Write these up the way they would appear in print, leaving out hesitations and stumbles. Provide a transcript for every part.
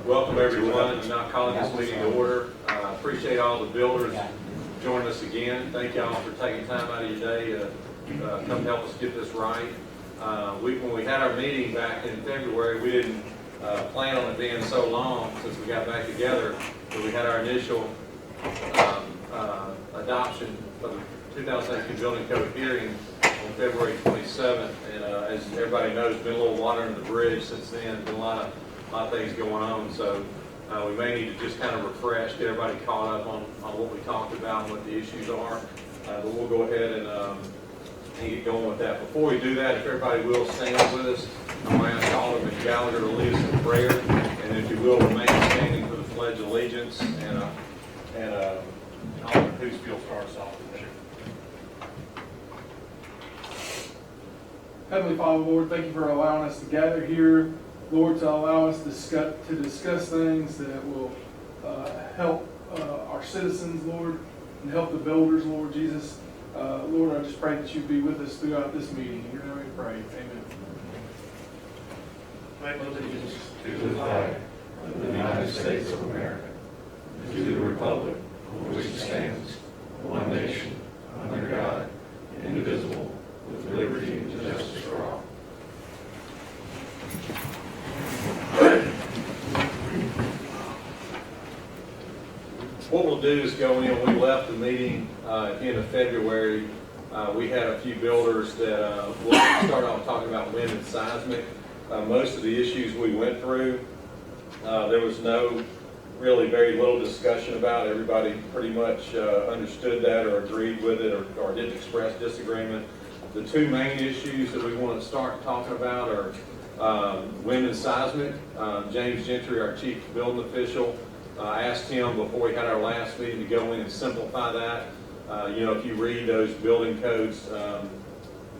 Welcome everyone. I'm not calling this meeting to order. I appreciate all the builders joining us again. Thank y'all for taking time out of your day to come help us get this right. When we had our meeting back in February, we didn't plan on it being so long since we got back together, but we had our initial adoption of the 2018 Building Code hearing on February 27th, and as everybody knows, been a little water under the bridge since then. Been a lot of things going on, so we may need to just kind of refresh, get everybody caught up on what we talked about and what the issues are. But we'll go ahead and get going with that. Before we do that, if everybody will stand with us, I'm going to ask Alderman Gallagher to lead us in prayer, and if you will, remain standing for the Pledge of Allegiance. And Alderman Hoosfield starts off with there. Heavenly Father, Lord, thank you for allowing us to gather here, Lord, to allow us to discuss things that will help our citizens, Lord, and help the builders, Lord Jesus. Lord, I just pray that you be with us throughout this meeting. In your name we pray. Amen. Pledge allegiance to the flag of the United States of America, and to the republic for which it stands, one nation, under God, indivisible, with liberty and justice for all. What we'll do is go in. We left the meeting at the end of February. We had a few builders that we'll start off talking about wind and seismic. Most of the issues we went through, there was really very little discussion about. Everybody pretty much understood that or agreed with it or didn't express disagreement. The two main issues that we want to start talking about are wind and seismic. James Gentry, our chief building official, I asked him before we had our last meeting to go in and simplify that. If you read those building codes,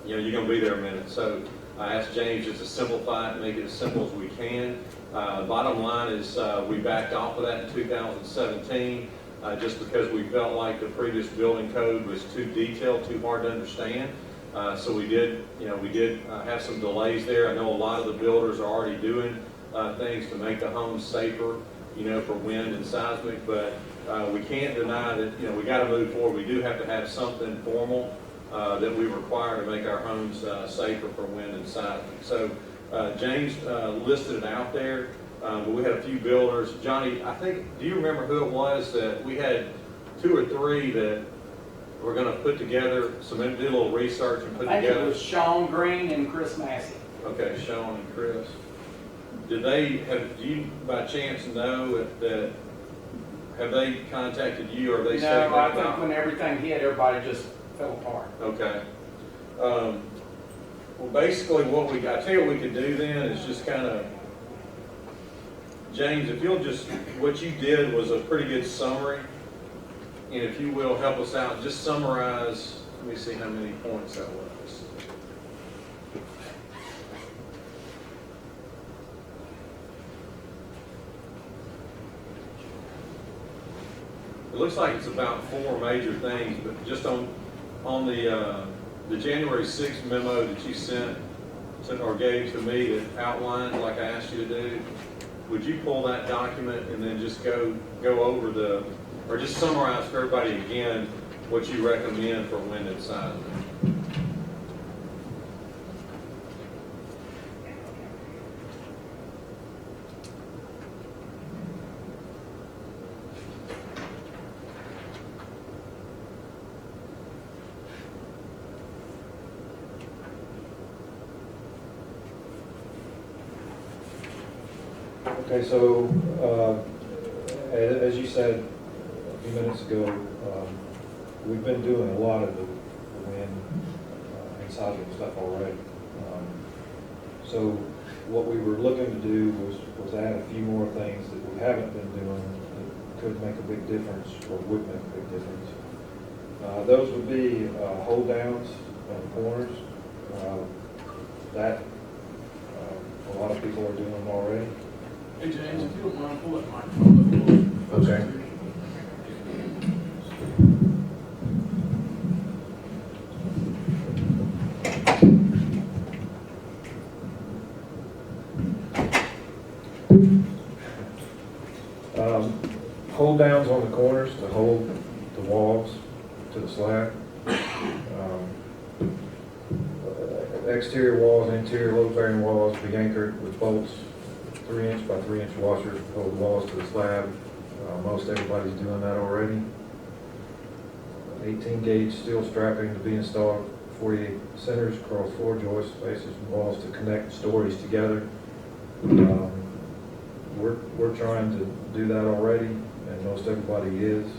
you're going to be there a minute. So I asked James just to simplify it and make it as simple as we can. Bottom line is we backed off of that in 2017 just because we felt like the previous building code was too detailed, too hard to understand. So we did have some delays there. I know a lot of the builders are already doing things to make the homes safer, for wind and seismic, but we can't deny that, we got to move forward. We do have to have something formal that we require to make our homes safer for wind and seismic. So James listed it out there, but we had a few builders. Johnny, do you remember who it was that we had 2 or 3 that we're going to put together, do a little research and put I think together? it was Sean Green and Chris Massey. Okay, Sean and Chris. Do you by chance know that, have they contacted you or they said? No, I think when everything hit, everybody just fell apart. Okay. Well, basically I tell you what we could do then is just kind of, James, if you'll what you did was a pretty good summary. And if you will help us out, just summarize, let me see how many points that was. It looks like it's about 4 major things, but just on the January 6th memo that you sent or gave to me that outlined like I asked you to do, would you pull that document and then just go over or just summarize for everybody again what you recommend for wind and seismic? Okay, so as you said a few minutes ago, we've been doing a lot of the wind and seismic stuff already. So what we were looking to do was add a few more things that we haven't been doing that could make a big difference or would make a big difference. Those would be hold downs on corners. That a lot of people are doing them already. Hey, James, if you don't mind, pull that microphone up a little. Okay. hold downs on the corners to hold the walls to the slab. Exterior walls, interior load-bearing walls be anchored with bolts, 3-inch by 3-inch washers to hold the walls to the slab. Most everybody's doing that already. 18 gauge steel strapping to be installed, 48 centers across floor joists, bases, and walls to connect stories together. We're trying to do that already, and most everybody is.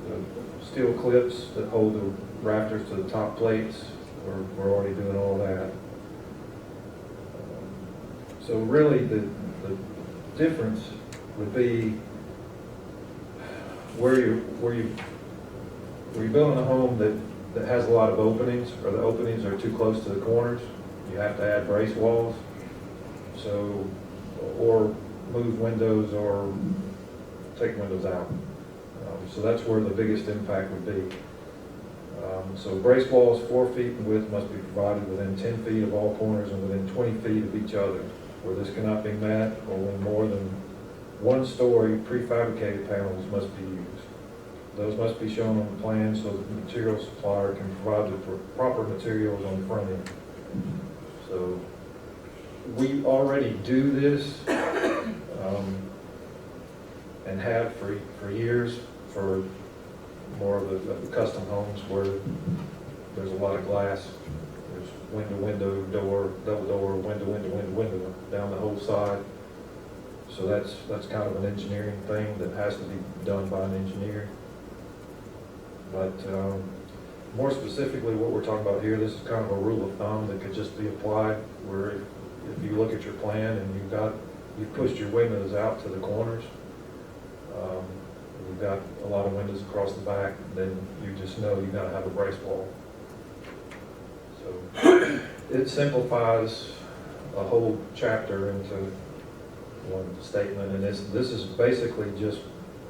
The steel clips that hold the rafters to the top plates, we're already doing all that. So really the difference would be where you're building a home that has a lot of openings, or the openings are too close to the corners, you have to add brace walls. So, or move windows or take windows out. So that's where the biggest impact would be. So brace walls 4 feet in width must be provided within 10 feet of all corners and within 20 feet of each other. Where this cannot be met, or when more than one story prefabricated panels must be used. Those must be shown on the plan so that the material supplier can provide the proper materials on the front end. So we already do this and have for years for more of the custom homes where there's a lot of glass. There's window, door, double door, window, down the whole side. So that's kind of an engineering thing that has to be done by an engineer. But more specifically, what we're talking about here, this is kind of a rule of thumb that could just be applied, where if you look at your plan and you've pushed your windows out to the corners, you've got a lot of windows across the back, then you just know you've got to have a brace wall. So it simplifies a whole chapter into one statement, and this is basically just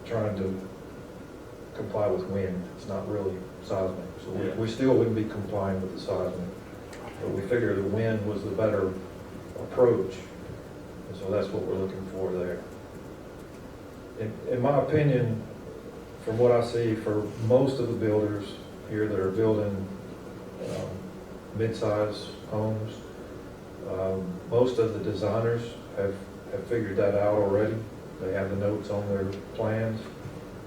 trying to comply with wind. It's not really seismic. So we still wouldn't be complying with the seismic, but we figured the wind was the better approach, and so that's what we're looking for there. In my opinion, from what I see, for most of the builders here that are building mid-size homes, most of the designers have figured that out already. They have the notes on their plans,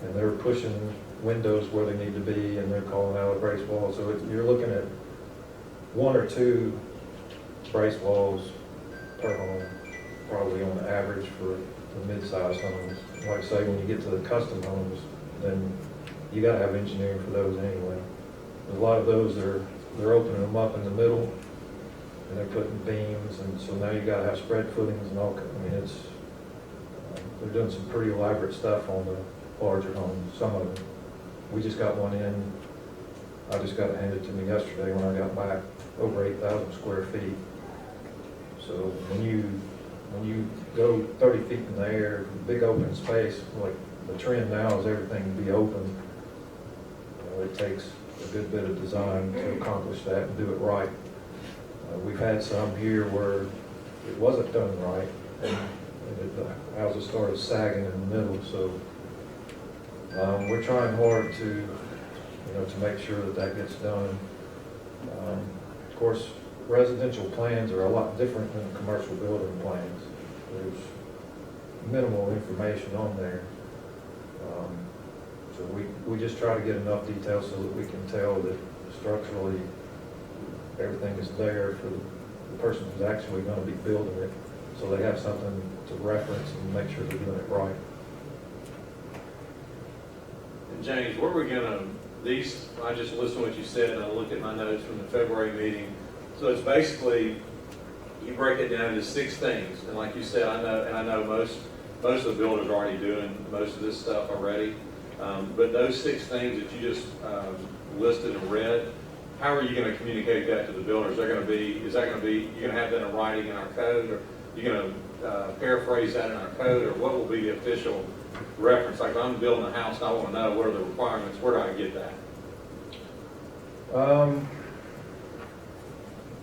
and they're pushing windows where they need to be, and they're calling out a brace wall. So you're looking at 1 or 2 brace walls per home, probably on average for the mid-size homes. Like I say, when you get to the custom homes, then you got to have engineering for those anyway. A lot of those they're opening them up in the middle, and they're putting beams, and so now you got to have spread footings and all. I mean, it's they're doing some pretty elaborate stuff on the larger homes. Some of them. We just got one in. I just got it handed to me yesterday when I got back, over 8,000 square feet. So when you go 30 feet in the air, big open space, like the trend now is everything to be open. It takes a good bit of design to accomplish that and do it right. We've had some here where it wasn't done right, and the houses started sagging in the middle. So we're trying hard to make sure that gets done. Of course, residential plans are a lot different than commercial building plans. There's minimal information on there. So we just try to get enough detail so that we can tell that structurally everything is there for the person who's actually going to be building it, so they have something to reference and make sure they're doing it right. And James, where we're gonna, I just listened to what you said, and I looked at my notes from the February meeting. So it's basically, you break it down into 6 things, and like you said, I know most of the builders are already doing most of this stuff already. But those 6 things that you just listed and read, how are you going to communicate that to the builders? Is that going to be, you're going to have that in writing in our code, or you're going to paraphrase that in our code, or what will be the official reference? Like if I'm building a house and I want to know what are the requirements, where do I get that?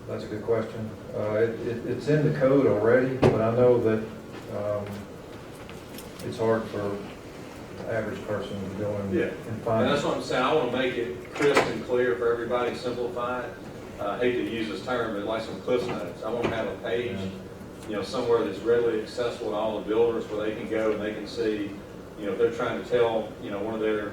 That's a good question. It's in the code already, but I know that it's hard for the average person to go in Yeah. and And find. that's what I'm saying, I want to make it crisp and clear for everybody, simplify it. I hate to use this term, but like some cliff notes. I want to have a page, somewhere that's readily accessible to all the builders where they can go and they can see, if they're trying to tell, one of their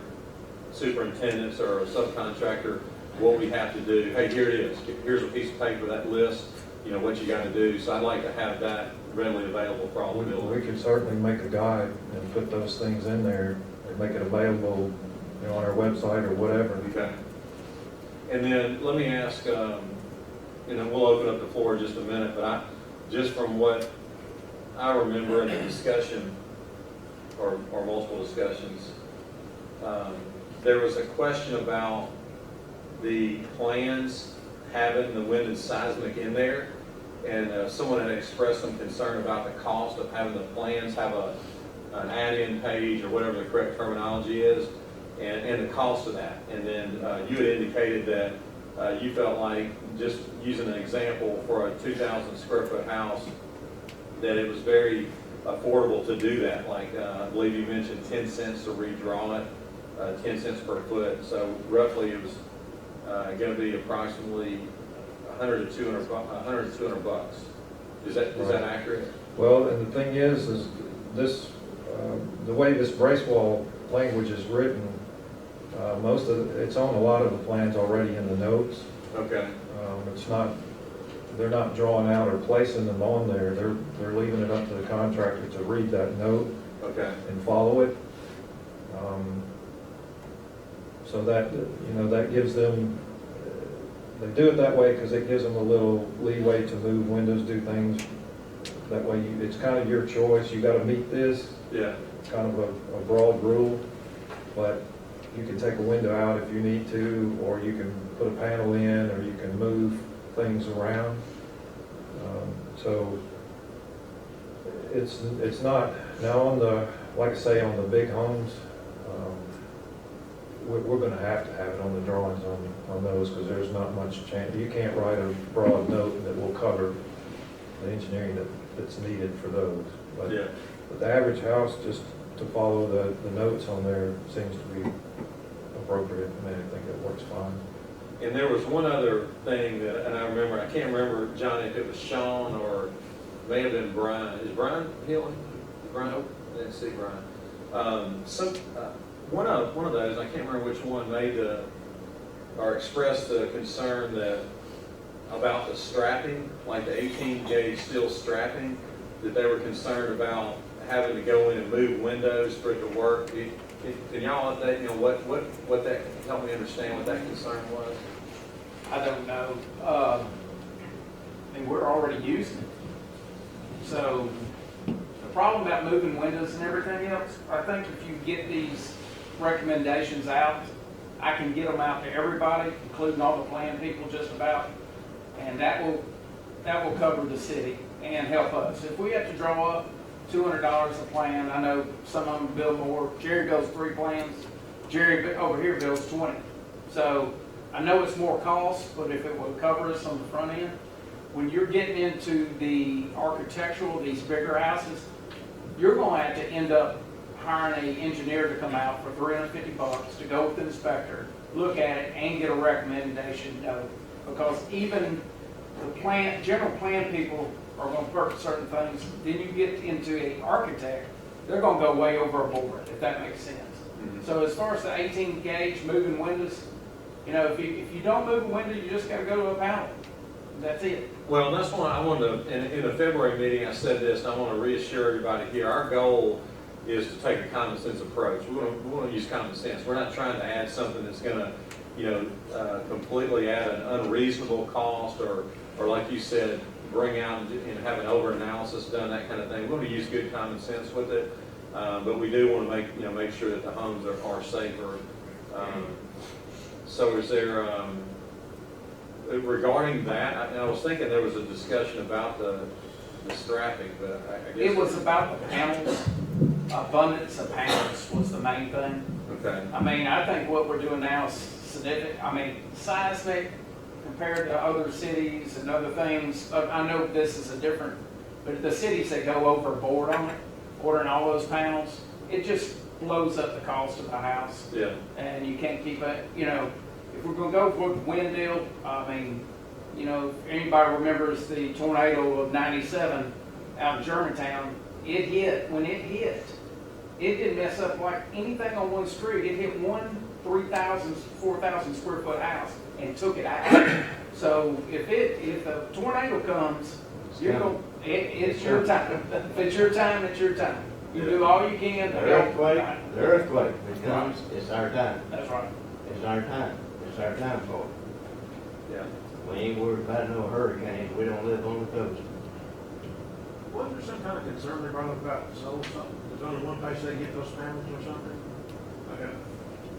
superintendents or a subcontractor what we have to do. Hey, here it is. Here's a piece of paper that lists, what you got to do. So I'd like to have that readily available for all the We builders. can certainly make a guide and put those things in there and make it available, on our website or whatever. Okay. And then let me ask, and then we'll open up the floor in just a minute, but just from what I remember in the discussion, or multiple discussions, there was a question about the plans having the wind and seismic in there, and someone had expressed some concern about the cost of having the plans have an add-in page, or whatever the correct terminology is, and the cost of that. And then you had indicated that you felt like, just using an example, for a 2,000 square foot house, that it was very affordable to do that. Like, I believe you mentioned 10 cents to redraw it, 10 cents per foot. So roughly it was going to be approximately 100 to 200 bucks. Is that accurate? Well, and the thing is this, the way this brace wall language is written, it's on a lot of the plans already in the notes. Okay. They're not drawing out or placing them on there. They're leaving it up to the contractor to read that note Okay. and follow it. So that, that gives them, they do it that way because it gives them a little leeway to move windows, do things. That way, it's kind of your choice. You got to meet this. Yeah. It's kind of a broad rule, but you can take a window out if you need to, or you can put a panel in, or you can move things around. So it's not, now on the, like I say, on the big homes, we're going to have it on the drawings on those, because there's not much chance. You can't write a broad note that will cover the engineering that's needed for those. But, Yeah. but the average house, just to follow the notes on there, seems to be appropriate, and I think it works fine. And there was one other thing that, and I can't remember, John, if it was Sean or may have been Brian. Is Brian Healy? Brian? Nope. I didn't see Brian. One of those, I can't remember which one, or expressed the concern about the strapping, like the 18 gauge steel strapping, that they were concerned about having to go in and move windows for it to work. Can y'all update, what that, help me understand what that concern was? I don't know. And we're already using it. So the problem about moving windows and everything else, I think if you get these recommendations out, I can get them out to everybody, including all the plan people just about, and that will cover the city and help us. If we have to draw up $200 a plan, I know some of them build more. Jerry builds 3 plans. Jerry over here builds 20. So I know it's more cost, but if it will cover us on the front end, when you're getting into the architectural, these bigger houses, you're going to have to end up hiring an engineer to come out for $350 to go with the inspector, look at it, and get a recommendation note. Because even the general plan people are going to purchase certain things. Then you get into an architect, they're going to go way overboard, if that makes sense. Mm-hmm. So as far as the 18 gauge moving windows, if you don't move a window, you just got to go to a panel. That's it. Well, that's why I wanted to, in the February meeting, I said this, and I want to reassure everybody here, our goal is to take a common sense approach. We want to use common sense. We're not trying to add something that's going to, completely add an unreasonable cost, or like you said, bring out and have an over-analysis done, that kind of thing. We want to use good common sense with it, but we do want to make sure that the homes are safer. So is there, regarding that, I was thinking there was a discussion about the strapping, but I guess. It was about the panels, abundance of panels was the main thing. Okay. I mean, I think what we're doing now is significant. I mean, Seismic compared to other cities and other things, I know this is a different, but the cities that go overboard on it, ordering all those panels, it just blows up the cost of the house. Yeah. And you can't keep it, you know, if we're gonna go for the wind deal, I mean, you know, if anybody remembers the tornado of '97 out in Germantown, it hit, when it hit, it didn't mess up like anything on one street. It hit one 3,000, 4,000 square foot house and took it out. So if a tornado comes, you're going, it's your time. If it's your time, it's your time. You do all you can to help. The earthquake, if it comes, it's our time. That's right. It's our time. It's our time for it. Yeah. We ain't worried about no hurricane. We don't live on the coast. Wasn't there some kind of concern they brought up about solar something? There's only one place they get those panels or something? Okay.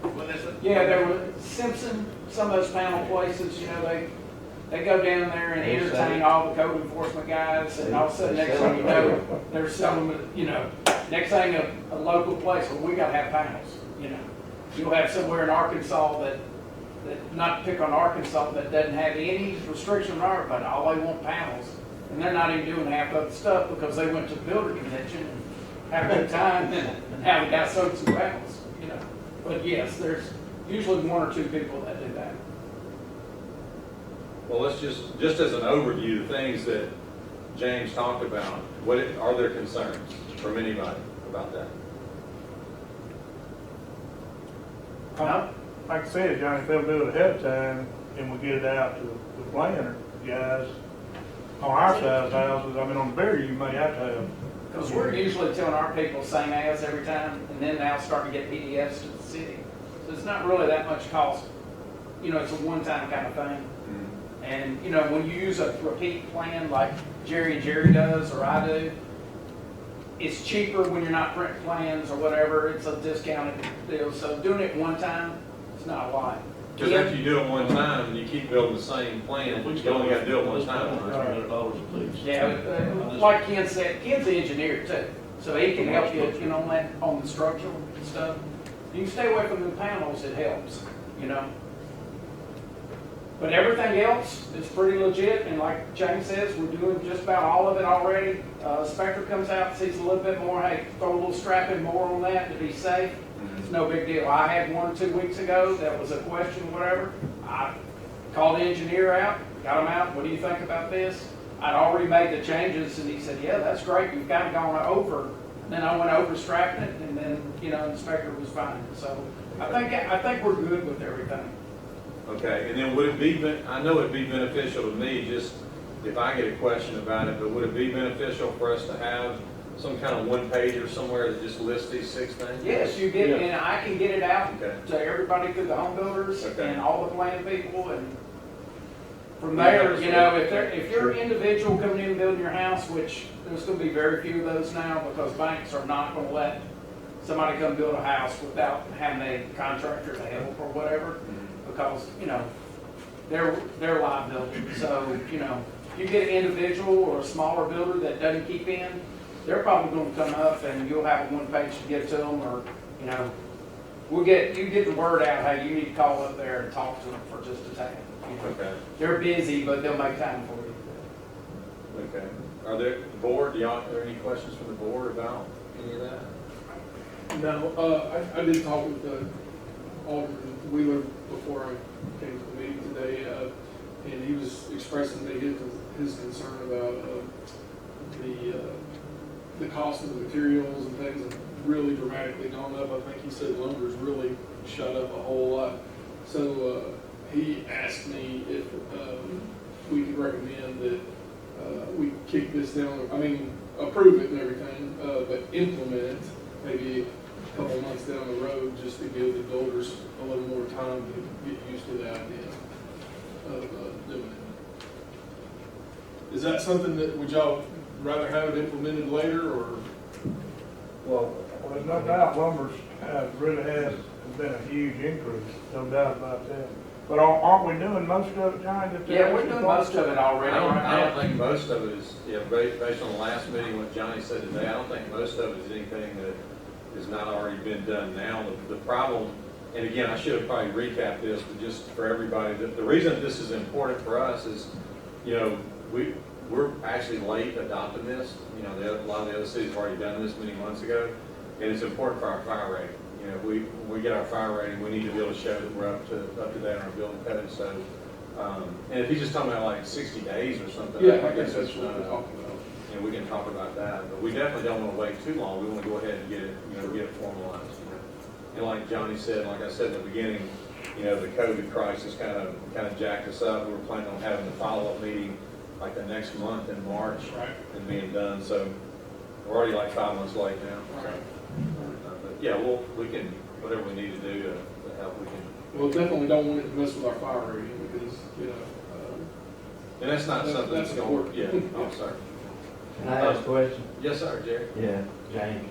Well, that's it. Yeah, there was Simpson, some of those panel places, you know, they go down there and They entertain sell. all the code enforcement guys, and all of a sudden, They next sell thing you it. know, they're selling, it, you know, next thing a local place, well, we gotta have panels, you know. You'll have somewhere in Arkansas that, not to pick on Arkansas, that doesn't have any restriction on it, but all they want panels. And they're not even doing half of the stuff because they went to the builder convention and had a good time and now they got sold some panels, you know. But yes, there's usually one or two people that do that. Well, let's just as an overview, the things that James talked about, are there concerns from anybody about that? No? Like I said, Johnny, if they'll do it ahead of time and we get it out to the planner guys on our size houses, I mean, on the bigger, you may have to have. Because we're usually telling our people same as every time, and then now starting to get PDFs to the city. So it's not really that much cost. You know, it's a one-time kind of thing. And, you know, when you use a repeat plan like Jerry and Jerry does, or I do, it's cheaper when you're not printing plans or whatever. It's a discounted deal. So doing it one time, it's not a lot. Because if you do it one time and you keep building the same plan, you only got to do it one time. $300 a piece. Yeah, like Ken said, Ken's the engineer too, so he can help you, you know, on the structural stuff. You can stay away from the panels, it helps, you know. But everything else is pretty legit, and like James says, we're doing just about all of it already. Spectre comes out, sees a little bit more, hey, throw a little strap in more on that to be safe. It's no big deal. I had one 2 weeks ago that was a question, whatever. I called the engineer out, got him out, what do you think about this? I'd already made the changes, and he said, yeah, that's great, you've kind of gone over. And then I went over strapping it, and then, you know, the inspector was fine. So I think we're good with everything. Okay, and then would it be, I know it'd be beneficial to me, just if I get a question about it, but would it be beneficial for us to have some kind of one page or somewhere that just lists these 6 things? Yes, you get, and I can get it out Okay. to everybody through the home builders Okay. and all the plan people, and from there, you know, if you're an individual coming in and building your house, which there's gonna be very few of those now, because banks are not gonna let somebody come build a house without having a contractor to help or whatever, because, you know, they're liability. So, you know, you get an individual or a smaller builder that doesn't keep in, they're probably gonna come up and you'll have a one page to give to them, or, you know, you get the word out, hey, you need to call up there and talk to them for just a second. You know, Okay, they're busy, but they'll make time for you. okay. Are there, the board, are there any questions from the board about any of that? No, I did talk with Alderman Wheeler before I came to the meeting today, and he was expressing to me his concern about the cost of the materials and things have really dramatically gone up. I think he said lumber's really shot up a whole lot. So he asked me if we could recommend that we kick this down, I mean, approve it and everything, but implement it maybe a couple months down the road, just to give the builders a little more time to get used to the idea of doing it. Is that something that, would y'all rather have it implemented later, or? Well, Well, there's no doubt lumber's really has been a huge increase, no doubt about that. But aren't we doing most of it, Johnny? that they're Yeah, we're doing most of it already right I don't now. think most of it is, based on the last meeting, what Johnny said today, I don't think most of it is anything that has not already been done now. The problem, and again, I should have probably recapped this, but just for everybody, the reason this is important for us is, you know, we're actually late adopting this. You know, a lot of the other cities have already done this many months ago, and it's important for our fire rating. You know, when we get our fire rating, we need to be able to show that we're up to date on our building code. So, and if he's just talking about like 60 days or something, Yeah, I I guess guess that's it's what we're talking about. and we can talk about that. But we definitely don't want to wait too long. We want to go ahead and get it, get it formalized. And like Johnny said, like I said in the beginning, the COVID crisis kind of jacked us up. We were planning on having the follow-up meeting like the next month in March and being done. So we're already like 5 months late now. So, but yeah, we can, whatever we need to do to help, we can. Well, definitely don't want it to mess with our fire rating because, And that's not something that's going, important. yeah, I'm sorry. Can I ask a question? Yes, sir, Jerry. Yeah, James.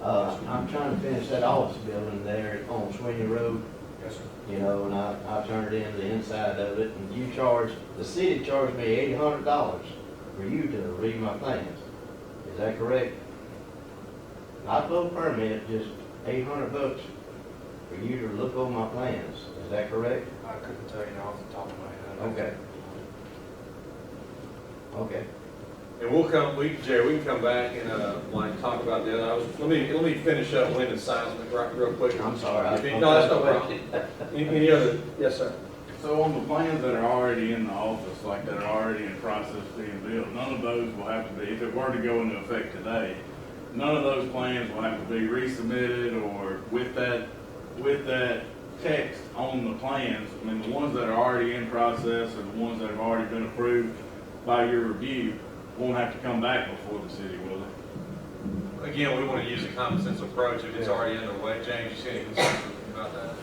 I'm trying to finish that office building there on Sweeney Road, Yes, sir. and I turned in the inside of it, and the city charged me $800 for you to read my plans. Is that correct? Not no permit, just $800 for you to look over my plans. Is that correct? I couldn't tell you off the top of my head. Okay. Okay. And Jerry, we can come back and talk about the other. Let me finish up wind and seismic real quick. I'm sorry. No, that's no problem. Any other? Yes, sir. So on the plans that are already in the office, like that are already in process of being built, none of those will have to be, if it were to go into effect today, none of those plans will have to be resubmitted or with that text on the plans. I mean, the ones that are already in process or the ones that have already been approved by your review won't have to come back before the city, will they? Again, we want to use a common sense approach if it's already underway. James, you see any concerns about that?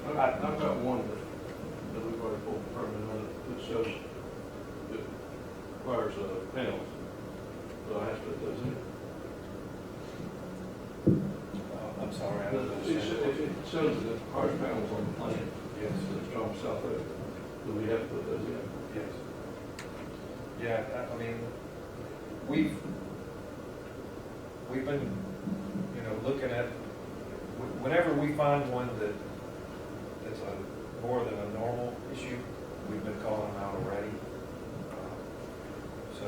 I've got one that we've already pulled the permit on that shows it requires panels. So I have to put those in. I'm sorry. I don't understand. It shows that it requires panels on the plan. Yes. It's from Southaven. Do we have to put those in? Yes. Yeah, I mean, we've been, looking at, whenever we find one that's more than a normal issue, we've been calling them out already. So,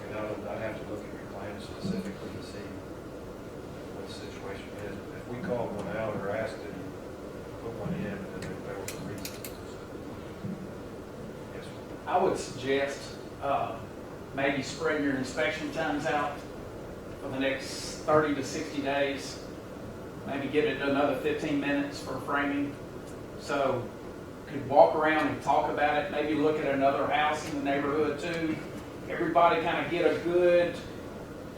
I'd have to look at your plan specifically to see what the situation is. If we called one out or asked to put one in, then there was a reason. Yes, sir. I would suggest maybe spreading your inspection times out for the next 30 to 60 days. Maybe give it another 15 minutes for framing. So could walk around and talk about it, maybe look at another house in the neighborhood too. Everybody kind of get a good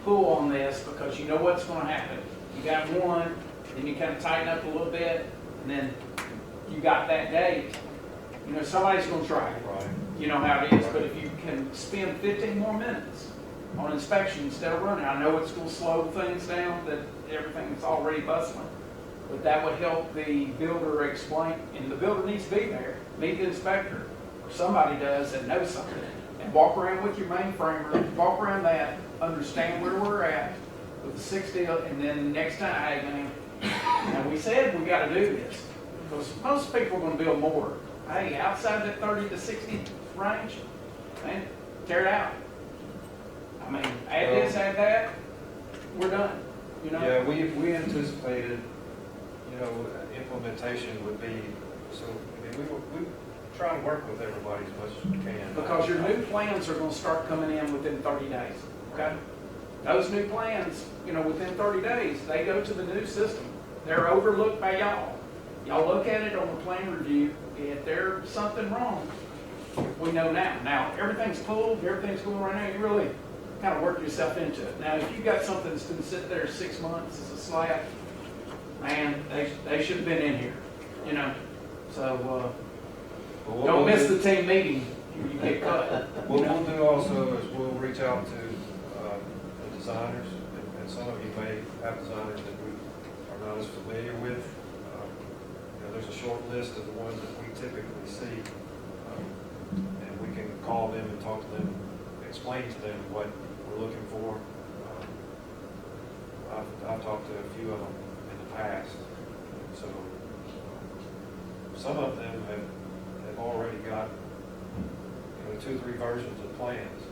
pull on this because you know what's going to happen. You got one, then you kind of tighten up a little bit, and then you got that date. Somebody's going to try it. Right. You know how it is, but if you can spend 15 more minutes on inspection instead of running, I know it's going to slow things down, that everything's already bustling, but that would help the builder explain, and the builder needs to be there, meet the inspector, or somebody does that knows something, and walk around with your mainframer, walk around that, understand where we're at with the 60, and then next time, hey man, we said we got to do this, because most people are going to build more. Hey, outside that 30 to 60 range, man, tear it out. I mean, add this, add that, we're done, Yeah, we anticipated, implementation would be, so, we try and work with everybody as much as we can. Because your new plans are gonna start coming in within 30 days, okay? Those new plans, within 30 days, they go to the new system. They're overlooked by y'all. Y'all look at it on the plan review, if there's something wrong, we know now. Now, everything's pulled, everything's going right now, you really kind of work yourself into it. Now, if you've got something that's gonna sit there 6 months as a slab, man, they should have been in here, So, don't miss the team meeting, you get cut. What we'll do also is we'll reach out to the designers, and some of you may have designers that we are not as familiar with. There's a short list of the ones that we typically see, and we can call them and talk to them, explain to them what we're looking for. I've talked to a few of them in the past, so some of them have already got 2 or 3 versions of plans,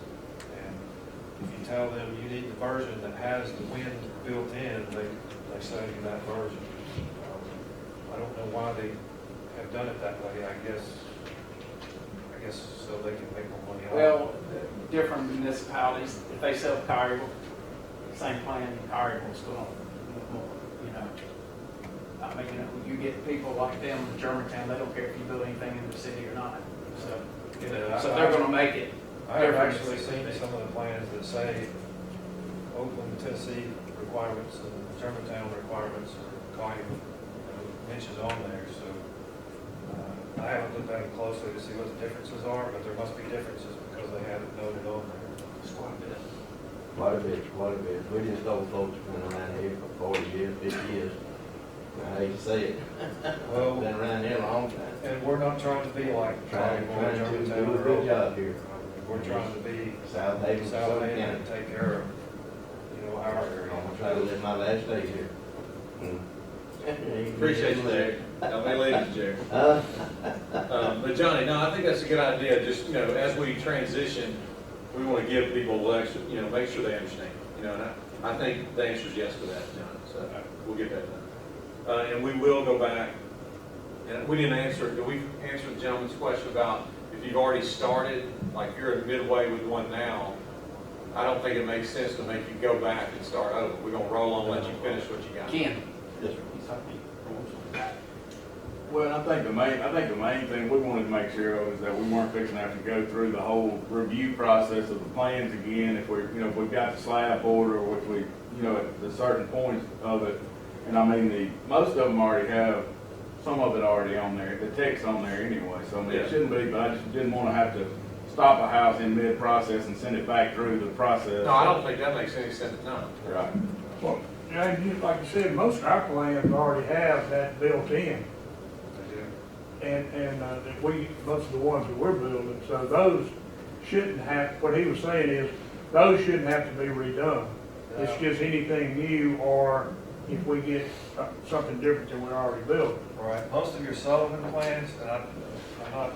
if you tell them you need the version that has the wind built in, they sell you that version. I don't know why they have done it that way, I guess so they can make more money. Well, different municipalities, if they sell Cariable, same plan, Cariable's going more, you know. I mean, you get people like them in Germantown, they don't care if you build anything in the city or not, so. So they're gonna make it. I have different. actually seen some of the plans that say Oakland, Tennessee requirements and Germantown requirements are kind of mentioned on there, so I haven't looked at it closely to see what the differences are, but there must be differences because they have it noted on there. It's quite a bit. Quite a bit, quite a bit. We just told folks been around here for 40 years, 50 years. I hate to say it. Well, Been around here a long time. and we're not trying to be like Trying to Germantown do a or good Oakland. job here. We're trying to be Southaven, South Southern End County. and take care of, our area. I'm gonna try to live my last days here. Appreciate you, Jerry. Now, may ladies, Jerry. Huh? But Johnny, no, I think that's a good idea, just, as we transition, we want to give people a lecture, make sure they understand, and I think the answer is yes to that, Johnny, so we'll get that done. And we will go back, and we didn't answer, did we answer the gentleman's question about if you've already started, like you're midway with one now, I don't think it makes sense to make you go back and start over. We're gonna roll on, let you finish what you got. Ken. Yes, sir. Well, I think the main thing we wanted to make sure of is that we weren't fixing to have to go through the whole review process of the plans again if if we've got the slab order, or if we, at the certain points of it. And I mean, most of them already have some of it already on there, the text on there anyway, so I mean, it shouldn't be, but I just didn't want to have to stop a house in mid-process and send it back through the process. No, I don't think that makes any sense, no. Right. Well, yeah, like you said, most of our plans already have that built in. And most of the ones that we're building, so those shouldn't have, what he was saying is, those shouldn't have to be redone. It's just anything new, or if we get something different than we already built. Right, most of your Sullivan plans, and I'm not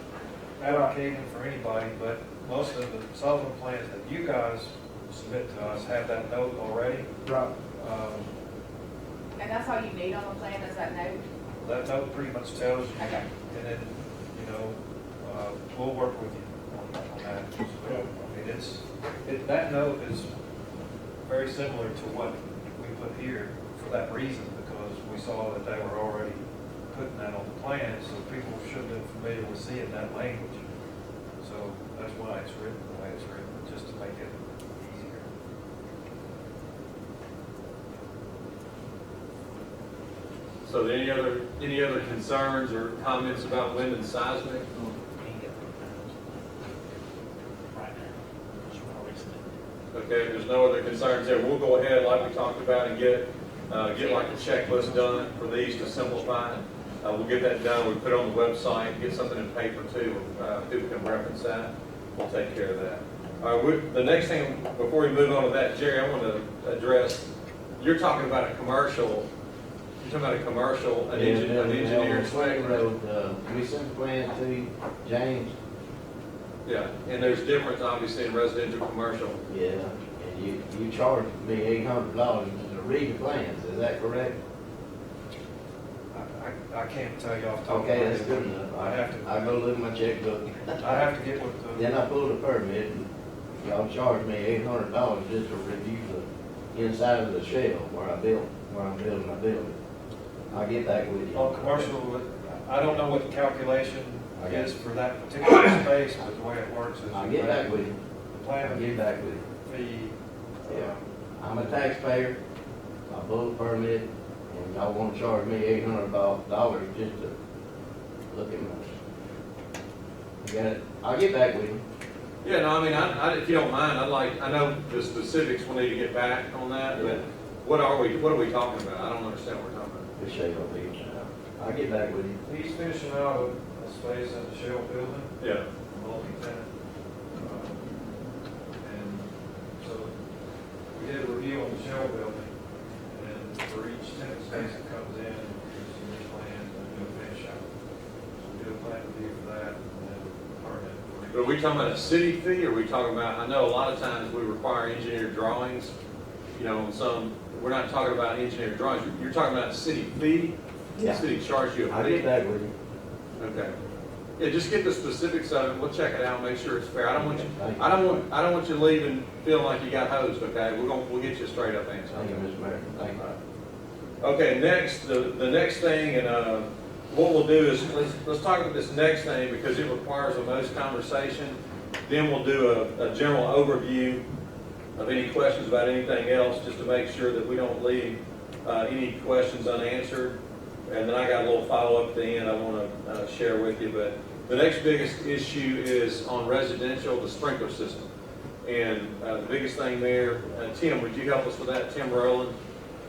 advocating for anybody, but most of the Sullivan plans that you guys submit to us have that note already. Right. And that's all you need on the plan, is that note? That note pretty much tells you, Okay. and then, we'll work with you on that. I mean, that note is very similar to what we put here for that reason, because we saw that they were already putting that on the plan, so people should have been familiar with seeing that language. So that's why it's written the way it's written, just to make it easier. So any other concerns or comments about wind and seismic? Okay, if there's no other concerns there, we'll go ahead, like we talked about, and get like a checklist done for these to simplify it. We'll get that done, we'll put it on the website, get something in paper too, people can reference that. We'll take care of that. All right, the next thing, before we move on to that, Jerry, I want to address, you're talking about a commercial, an engineer inspector. Road, we sent the plan to James. Yeah, and there's difference obviously in residential, commercial. Yeah, and you charged me $800 to read the plans, is that correct? I can't tell you off the top of my Okay, head. that's good enough. I have to. I go look at my checkbook. I have to get with the. Then I pulled a permit, and y'all charged me $800 just to review the inside of the shell where I'm building my building. I'll get back with you. On commercial, I don't know what the calculation is for that particular space, but the way it works is. I'll get back with you. The I'll plan get back with you. fee. Yeah. I'm a taxpayer, I pulled a permit, and y'all wanna charge me $800 just to look at my. Got it, I'll get back with you. Yeah, no, I mean, if you don't mind, I know the specifics, we'll need to get back on that, but what are we talking about? I don't understand what we're talking about. The shell piece. I'll get back with you. He's finishing out a space in the shell building, Yeah. multi-tenant. And so we did a review on the shell building, and for each tenant space that comes in, there's some new plans and a new finish out. So we do a plan review for that, and then permit for each But are we talking about a city fee, or are we talking about, I know a lot of times we require engineered drawings, you know, on some, we're not talking about engineered drawings, you're talking about a city fee? The Yeah. city charge you a I fee? get that with you. Okay. Yeah, just get the specifics of it, we'll check it out, make sure it's fair. I don't want you, Thank you. I don't want you leaving feeling like you got hosed, okay? We'll get you a straight up answer. Thank you, Mr. Mayor. Thank you. Okay, next, the next thing, and what we'll do is, let's talk about this next thing because it requires the most conversation. Then we'll do a general overview of any questions about anything else, just to make sure that we don't leave any questions unanswered. And then I got a little follow-up at the end I want to share with you. But the next biggest issue is on residential, the sprinkler system. And the biggest thing there, Tim, would you help us with that, Tim Rowland?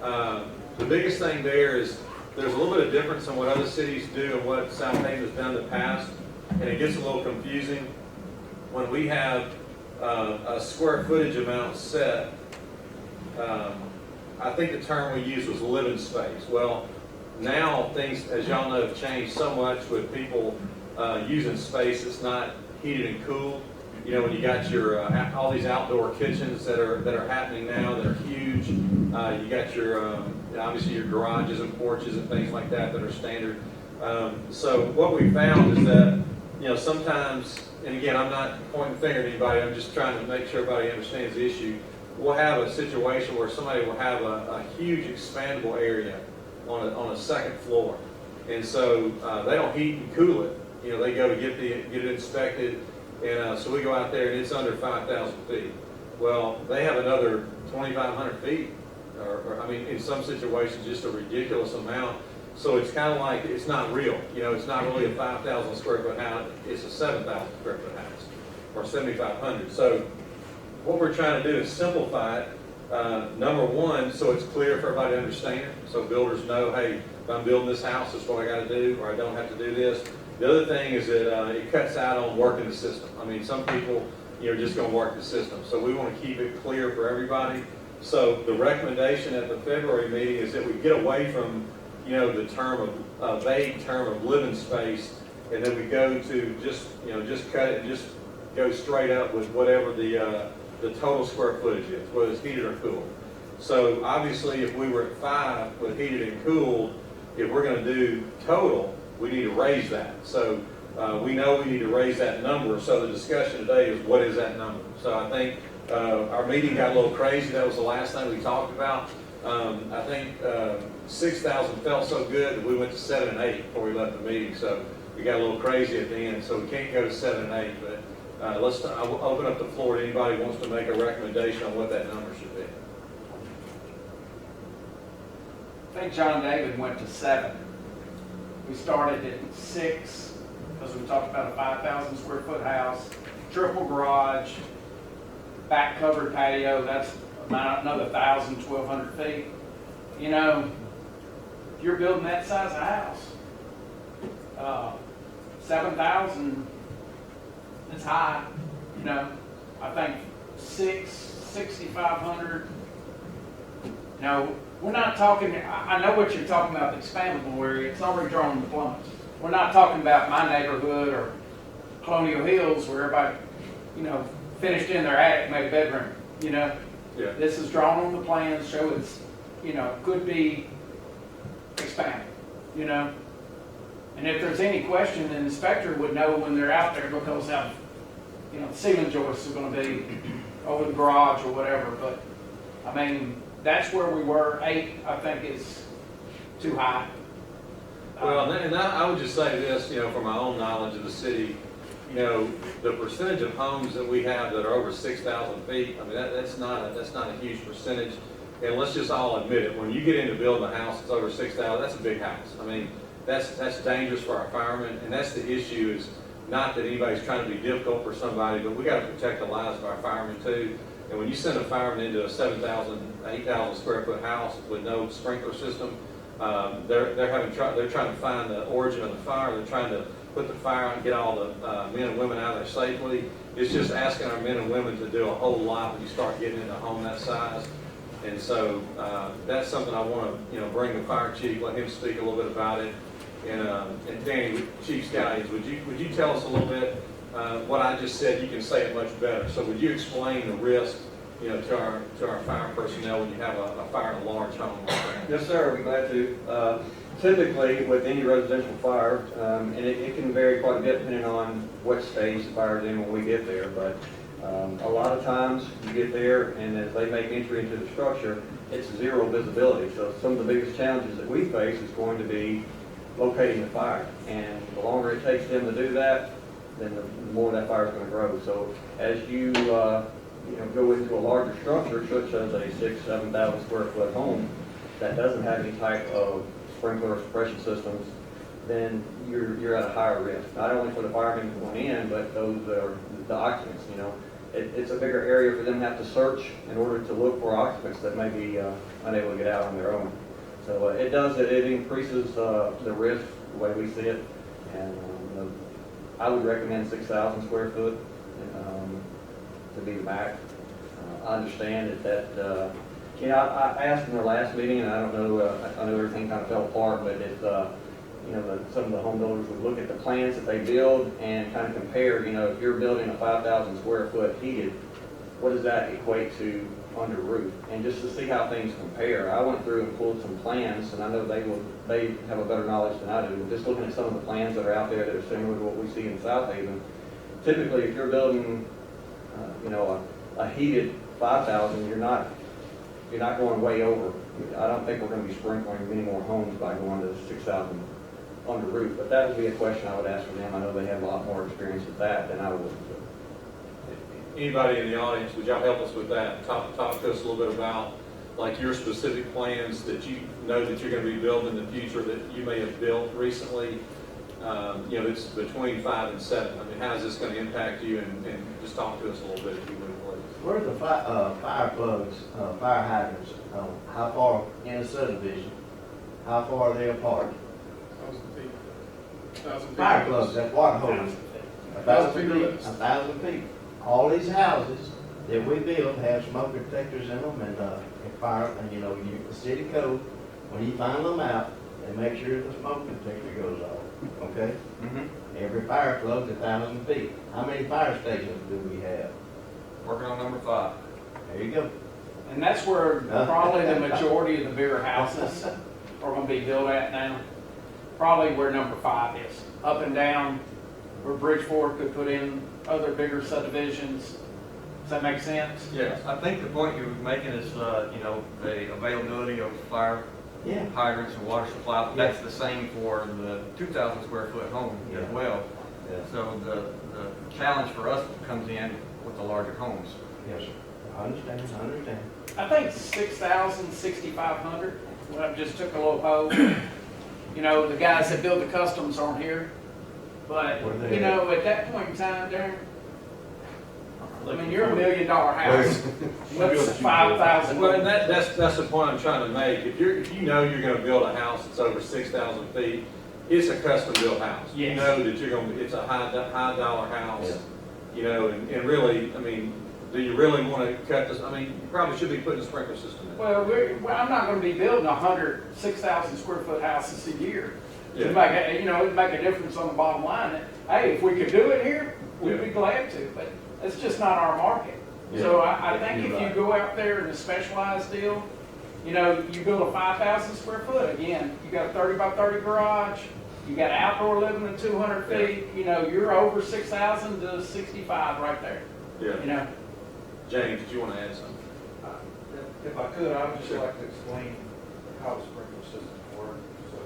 The biggest thing there is there's a little bit of difference in what other cities do and what Southaven has done in the past, and it gets a little confusing. When we have a square footage amount set, I think the term we used was living space. Well, now things, as y'all know, have changed so much with people using space that's not heated and cooled. You know, when you got your all these outdoor kitchens that are happening now that are huge. You got your obviously your garages and porches and things like that are standard. So what we found is that, you know, sometimes, and again, I'm not pointing the finger at anybody. I'm just trying to make sure everybody understands the issue. We'll have a situation where somebody will have a huge expandable area on a second floor, and so they don't heat and cool it. You know, they go to get it inspected, and so we go out there and it's under 5,000 feet. Well, they have another 2,500 feet, or I mean, in some situations, just a ridiculous amount. So it's kind of like, it's not real. You know, it's not really a 5,000 square foot house, it's a 7,000 square foot house, or 7,500. So what we're trying to do is simplify it. Number one, so it's clear for everybody to understand, so builders know, hey, if I'm building this house, this is what I got to do, or I don't have to do this. The other thing is that it cuts out on working the system. I mean, some people, you know, just going to work the system. So we want to keep it clear for everybody. So the recommendation at the February meeting is that we get away from, you know, the term of vague term of living space, and then we go to just, you know, just cut it and just go straight up with whatever the total square footage is, whether it's heated or cooled. So obviously, if we were at 5 with heated and cooled, if we're going to do total, we need to raise that. So we know we need to raise that number. So the discussion today is, what is that number? So I think our meeting got a little crazy. That was the last thing we talked about. I think 6,000 felt so good that we went to 7 and 8 before we left the meeting. So we got a little crazy at the end. So we can't go to 7 and 8. But I'll open up the floor to anybody who wants to make a recommendation on what that number should be. I think John David went to 7. We started at 6, because we talked about a 5,000 square foot house, triple garage, back covered patio, that's about another 1,000, 1,200 feet. You know, if you're building that size of house, 7,000, it's high, you know. I think 6,500. No, we're not talking, I know what you're talking about, the expandable area, it's already drawn the plumbers. We're not talking about my neighborhood or Colonial Hills where everybody, you know, finished in their attic, made a bedroom, you know. Yeah. This is drawn on the plans, show it's, you know, could be expanded, you know. And if there's any question, the inspector would know when they're out there, because how, you know, the ceiling joists are going to be over the garage or whatever. But I mean, that's where we were. 8, I think, is too high. Well, and I would just say this, you know, from my own knowledge of the city, you know, the percentage of homes that we have that are over 6,000 feet, I mean, that's not a huge percentage. And let's just all admit it, when you get into building a house that's over 6,000, that's a big house. I mean, that's dangerous for our firemen, and that's the issue. Is not that anybody's trying to be difficult for somebody, but we got to protect the lives of our firemen too. And when you send a fireman into a 7,000, 8,000 square foot house with no sprinkler system, they're trying to find the origin of the fire. They're trying to put the fire out and get all the men and women out of there safely. It's just asking our men and women to do a whole lot when you start getting into a home that size. And so that's something I want to, you know, bring the fire chief, let him speak a little bit about it. And Danny, Chief Scallions, would you tell us a little bit what I just said, you can say it much better. So would you explain the risk, you know, to our fire personnel when you have a fire in a large home like that? Yes, sir, I'd be glad to. Typically, with any residential fire, and it can vary quite a bit depending on what stage the fire's in when we get there, but a lot of times you get there and as they make entry into the structure, it's zero visibility. So some of the biggest challenges that we face is going to be locating the fire. And the longer it takes them to do that, then the more that fire is going to grow. So as you go into a larger structure, such as a 6,000 to 7,000 square foot home that doesn't have any type of sprinkler or suppression systems, then you're at a higher risk. Not only for the firemen going in, but those that are the occupants. You know, it's a bigger area for them to have to search in order to look for occupants that may be unable to get out on their own. So it increases the risk the way we see it, and I would recommend 6,000 square foot to be the max. I understand that I asked in the last meeting, and I don't know, I know everything kind of fell apart, but if some of the home builders would look at the plans that they build and kind of compare, if you're building a 5,000 square foot heated, what does that equate to under roof? And just to see how things compare, I went through and pulled some plans, and I know they have a better knowledge than I do. Just looking at some of the plans that are out there that are similar to what we see in Southaven, typically if you're building, a heated 5,000, you're not going way over. I don't think we're going to be sprinkling many more homes by going to 6,000 under roof, but that would be a question I would ask for them. I know they have a lot more experience with that than I would. Anybody in the audience, would y'all help us with that? Talk to us a little bit about like your specific plans that you know that you're going to be building in the future that you may have built recently. It's between 5 and 7. I mean, how is this going to impact you? And just talk to us a little bit, if you would, please. Where's the fire plugs, fire hydrants? How far in a subdivision? How far are they apart? 1,000 feet. Fire plugs, that's water hoses. 1,000 feet or feet. less. 1,000 feet. All these houses that we build have smoke detectors in them and fire, and the city code, when you find them out, they make sure the smoke detector goes off, okay? Every fire plug's 1,000 feet. How many fire stations do we have? Working on number 5. There you go. And that's where probably the majority of the bigger houses are gonna be built at now. Probably where number 5 is, up and down, where Bridgeport could put in other bigger subdivisions. Does that make sense? Yes. I think the point you're making is, the availability of fire Yeah. hydrants and water supply. That's the same for the 2,000 square foot home Yeah. as well. Yeah. So the challenge for us comes in with the larger homes. Yes, sir. I understand. I think 6,000, 6,500. When I just took a little poll. The guys that build the customs aren't here. But, Where they at that point in time, Darren, you're $1 million house. What's 5,000? Well, and that's the point I'm trying to make. If you know you're going to build a house that's over 6,000 feet, it's a custom built house. You Yes. know that it's a high dollar house. And really, do you really want to cut this? You probably should be putting a sprinkler system in. Well, I'm not gonna be building 100 6,000 square foot houses a year. Yeah. It'd make a difference on the bottom line. Hey, if we could do it here, we'd be glad to, but it's just not our market. So I think if you go out there in a specialized deal, you build a 5,000 square foot, again, you got a 30 by 30 garage, you got outdoor living at 200 feet, you're over 6,000 to 65 right there. Yeah. James, did you want to add something? If I could, I would just like to explain how the sprinkler system works. So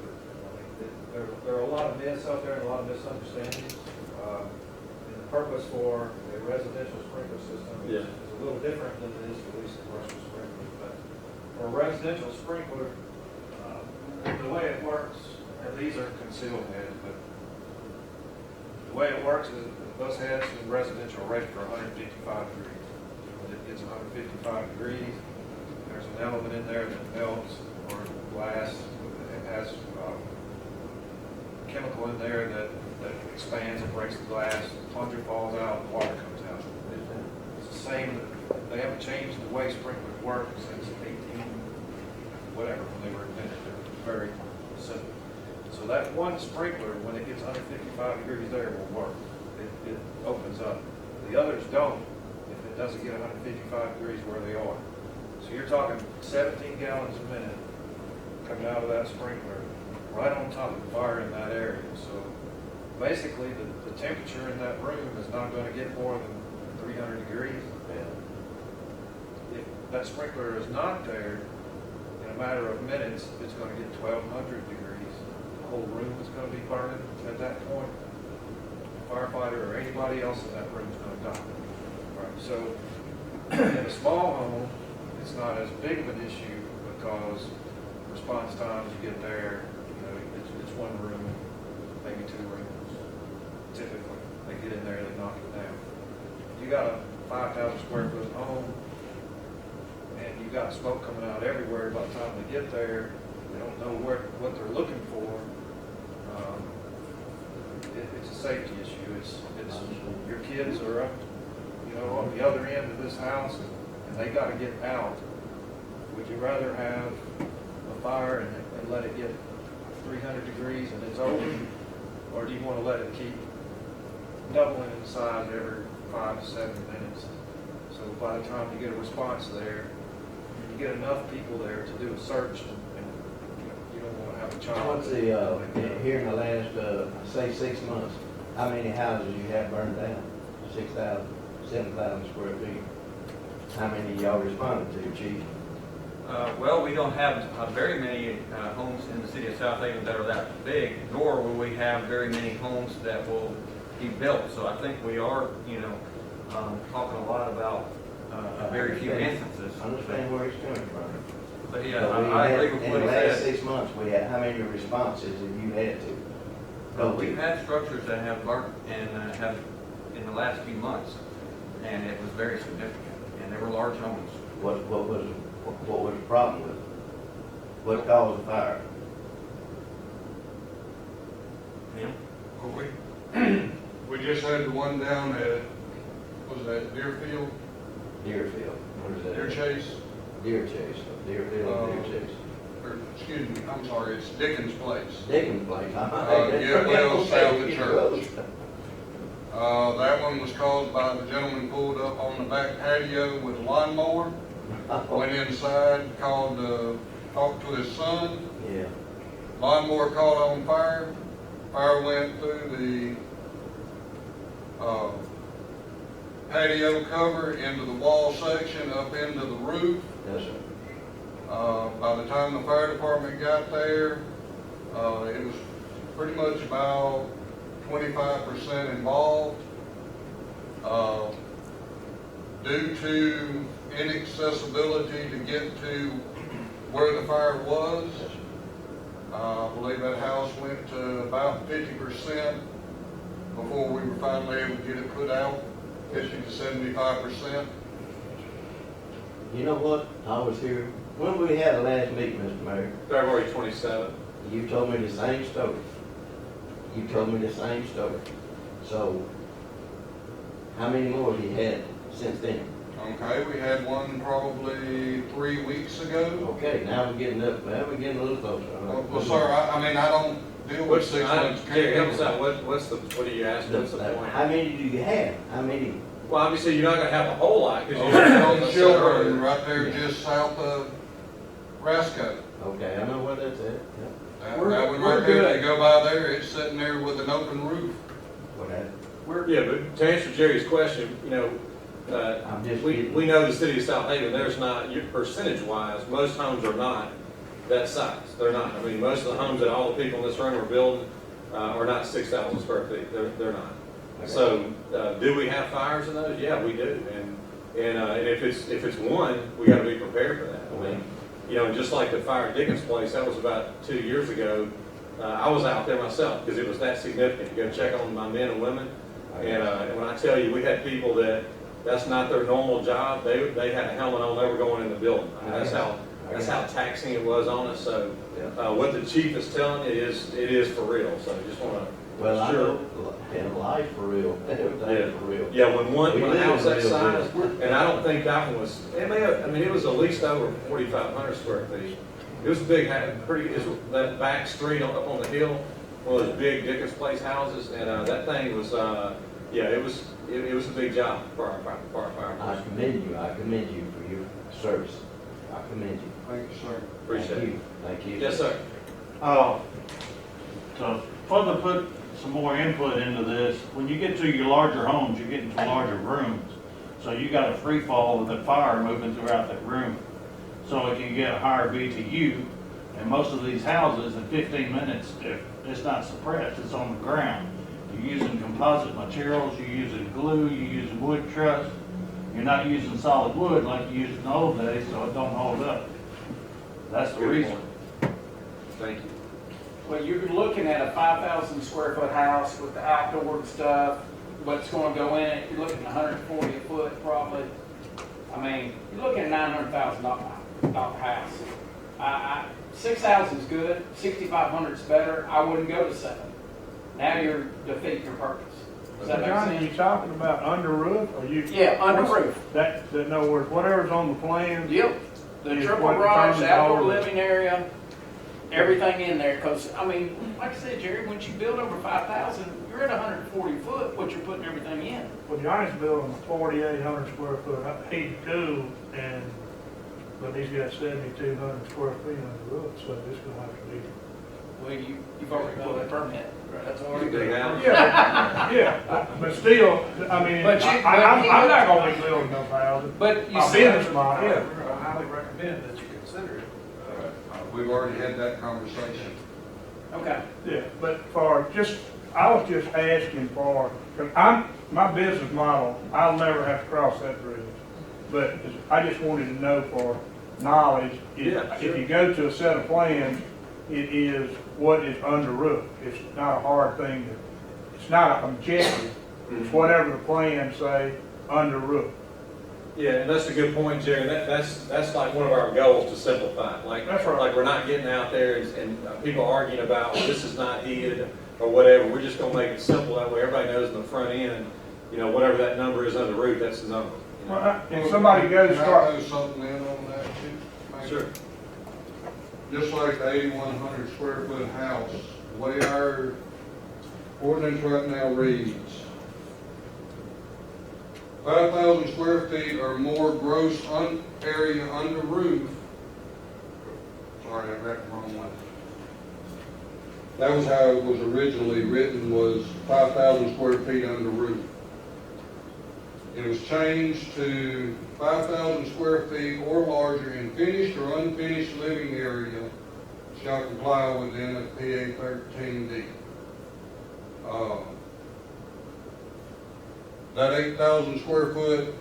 that, there are a lot of myths out there and a lot of misunderstandings. And the purpose for a residential sprinkler system is a little different than it is for these commercial sprinklers. But for a residential sprinkler, the way it works, and these are concealed heads, but the way it works is those heads in residential are rated for 155 degrees. When it gets 155 degrees, there's an element in there that melts or glass. It has chemical in there that expands and breaks the glass. Plunger falls out, and water comes out. It's the same. They haven't changed the way sprinklers work since 18 whatever when they were invented. They're very simple. So that one sprinkler, when it gets under 55 degrees there, will work. it opens up. The others don't if it doesn't get 155 degrees where they are. So you're talking 17 gallons a minute coming out of that sprinkler right on top of the fire in that area. So basically, the temperature in that room is not going to get more than 300 degrees. If that sprinkler is not there, in a matter of minutes, it's going to get 1,200 degrees. The whole room is going to be burning at that point. The firefighter or anybody else in that room is going to die. Right. So in a small home, it's not as big of an issue because response times you get there, it's one room, maybe two rooms. Typically, they get in there, they knock it down. You got a 5,000 square foot home, and you got smoke coming out everywhere. By the time they get there, they don't know what they're looking for. It's a safety issue. It's your kids are up, on the other end of this house, and they got to get out. Would you rather have a fire and let it get 300 degrees and it's over, or do you want to let it keep doubling in size every 5 to 7 minutes? So by the time you get a response there, you get enough people there to do a search, and you don't want to have a child. What's here in the last, say 6 months, how many houses you have burned down? 6,000, 7,000 square feet. How many y'all responded to, Chief? Well, we don't have very many homes in the city of Southaven that are that big, nor will we have very many homes that will be built. So I think we are, talking a lot about very few instances. I understand where he's coming from. But yeah, But I agree with in what the he last said. 6 months, we had, how many responses have you had to? We've had structures that have burnt and have in the last few months, and it was very significant, and they were large homes. What was the problem with it? What caused the fire? Yeah. We just had the one down at, was that Deerfield? Deerfield. Where is that? Deer Chase? Deer Chase. Deerfield, Deer Chase. Or, excuse me, I'm sorry, it's Dickens Place. Digging place. Yeah, well, south of church. That one was caused by the gentleman pulled up on the back patio with a lawnmower, went inside, talked to his son. Yeah. Lawnmower caught on fire. Fire went through the patio cover into the wall section up into the roof. Yes, sir. By the time the fire department got there, it was pretty much about 25% involved. Due to inaccessibility to get to where the fire was, I believe that house went to about 50% before we were finally able to get it put out, 50 to 75%. You know what? I was here. When we had the last meeting, Mr. Mayor, February 27th. you told me the same story. You told me the same story. So, how many more have you had since then? Okay, we had one probably 3 weeks ago. Okay, now we're getting up, well, we're getting a little closer. Well, sir, I mean, I don't deal with What's 6 months. Jerry, help us out. What are you asking? What's the point? How many do you have? How many? Well, obviously, you're not gonna have a whole lot, because On you're the children, right there just south of Rasco. Okay, I know where that's at. Yeah. That We're one right there, good. you go by there, it's sitting there with an open roof. What that? Yeah, but to answer Jerry's question, I'm just we kidding. know the city of Southaven, there's not, percentage-wise, most homes are not that size. They're not. I mean, most of the homes that all the people in this room are building are not 6,000 square feet. They're not. Okay. So, do we have fires in those? Yeah, we do. And if it's one, we got to be prepared for that. I mean, just like the fire at Dickens Place, that was about 2 years ago. I was out there myself because it was that significant. You go check on my men and women. And when I tell you, we had people that's not their normal job. They had a helmet on. They were going in the building. I mean, that's how taxing it was on us. So what the chief is telling you it is for real. So I just want to. Well, I sure. know, in life for real, everything's for real. Yeah, when We a live house that real size, good. and I don't think that one was. It was at least over 4,500 square feet. It was a big, that back street up on the hill, one of those big Dickens Place houses, and that thing was yeah, it was a big job for our fire I force. commend you for your service. I commend you. Thank you, sir. Appreciate Thank it. you. Thank you. Yes, sir. To further put some more input into this, when you get to your larger homes, you get into larger rooms. So you got a free fall with the fire moving throughout that room. So it can get a higher BTU. And most of these houses in 15 minutes, if it's not suppressed, it's on the ground. You're using composite materials, you're using glue, you're using wood truss. You're not using solid wood like you used in the old days, so it don't hold up. That's the Good reason. point. Thank you. Well, you're looking at a 5,000 square foot house with the outdoor stuff, what's gonna go in it, you're looking at 140 a foot probably. I mean, you're looking at $900,000 house. 6,000 is good, 6,500 is better, I wouldn't go to 7. Now you're defeating your purpose. Does that make Johnny, sense? you talking about under roof, or you? Yeah, under roof. That, in other words, whatever's on the plan. Yep, the Is triple what garage, the determines all outdoor of it. living area, everything in there, because, I mean, like I said, Jerry, once you build over 5,000, you're at 140 foot, what you're putting everything in. Well, Johnny's building a 4,800 square foot heated cool, but he's got 7,200 square feet under roof, so it's gonna have to be. Well, you've already got a permit. That's already Big good. house. Yeah, but still, I mean, But you- I'm not gonna be building no houses. But you My see, business model, yeah. I highly recommend that you consider it. We've already had that conversation. okay, Yeah, but I was just asking for, cause my business model, I'll never have to cross that bridge. But I just wanted to know for knowledge, Yeah, if sure. you go to a set of plans, it is what is under roof. It's not a hard thing it's not an objective. It's whatever the plans say, under roof. Yeah, and that's a good point, Jerry. That's like one of our goals to simplify. Like, That's right. like we're not getting out there and people arguing about this is not heated or whatever. We're just gonna make it simple. That way everybody knows in the front end, whatever that number is on the roof, that's the number. And somebody goes Can I start, throw something in on that too? Maybe? Sure. Just like the 8,100 square foot house, the way our ordinance right now reads, 5,000 square feet or more gross area under roof. Sorry, I read the wrong one. That was how it was originally written, was 5,000 square feet under roof. It was changed to 5,000 square feet or larger in finished or unfinished living area shall comply within a PA 13D. That 8,000 square foot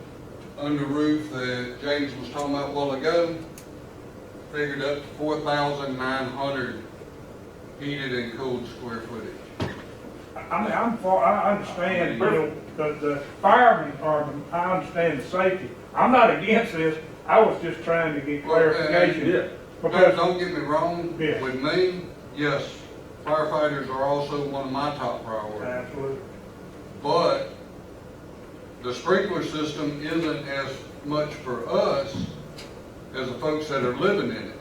under roof that James was talking about a while ago, figured up to 4,900 heated and cooled square footage. I mean, I understand, the firemen I understand the safety. I'm not against this, I was just trying to get clarification. Yeah. Because, Don't get me wrong, Yeah. with me, yes, firefighters are also one of my top priorities. absolutely, But the sprinkler system isn't as much for us as the folks that are living in it.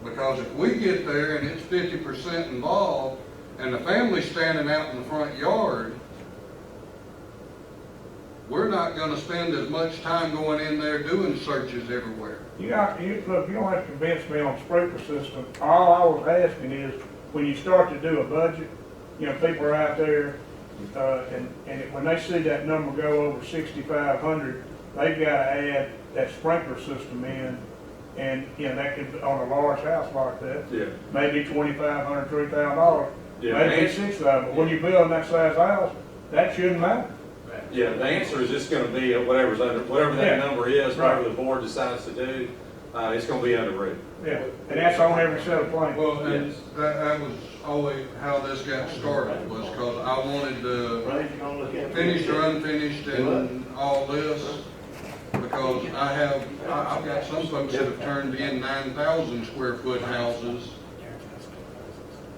Because if we get there and it's 50% involved and the family's standing out in the front yard, we're not gonna spend as much time going in there doing searches everywhere. look, you don't have to convince me on sprinkler system. All I was asking is, when you start to do a budget, people are out there, when they see that number go over 6,500, they've gotta add that sprinkler system in, and, that could, on a large house like that, Yeah. maybe $2,500, $3,000, Yeah. maybe $6,000, but when you're building that size house, that shouldn't matter. Yeah, the answer is just gonna be whatever Yeah. that number is, Right. whatever the board decides to do, it's gonna be under roof. Yeah, and that's on every set of plans. Well, and that was always how this got started, was because I wanted to finished or unfinished and all this, because I've got some folks that have turned in 9,000 square foot houses,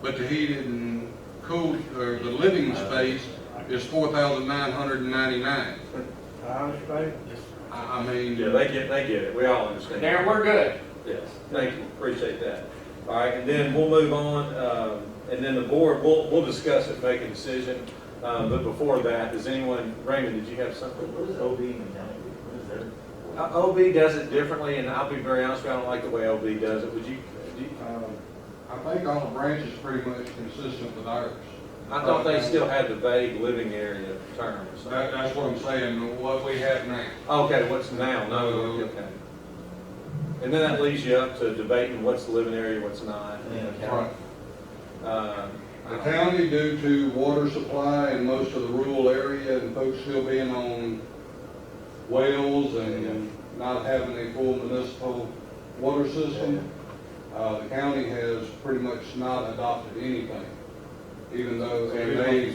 but the heated and cooled, or the living space is 4,999. I understand. I mean. Yeah, they get it. We all understand. Darren, we're good. Yes, thank you, appreciate that. All right, and then we'll move on, and then the board, we'll discuss it, make a decision. But before that, does anyone, Raymond, did you have something? What does OB in the county do? What is their? OB does it differently, and I'll be very honest with you, I don't like the way OB does it. Would you, I think all the branches pretty much consistent with ours. I thought they still had the vague living area terms. That's what I'm saying, what we have now. Okay, what's now? No, okay. And then that leaves you up to debating what's the living area, what's not. Right. Uh, The county, due to water supply in most of the rural area and folks still being on wells and not having a full municipal water system, the county has pretty much not adopted anything, even though, and they,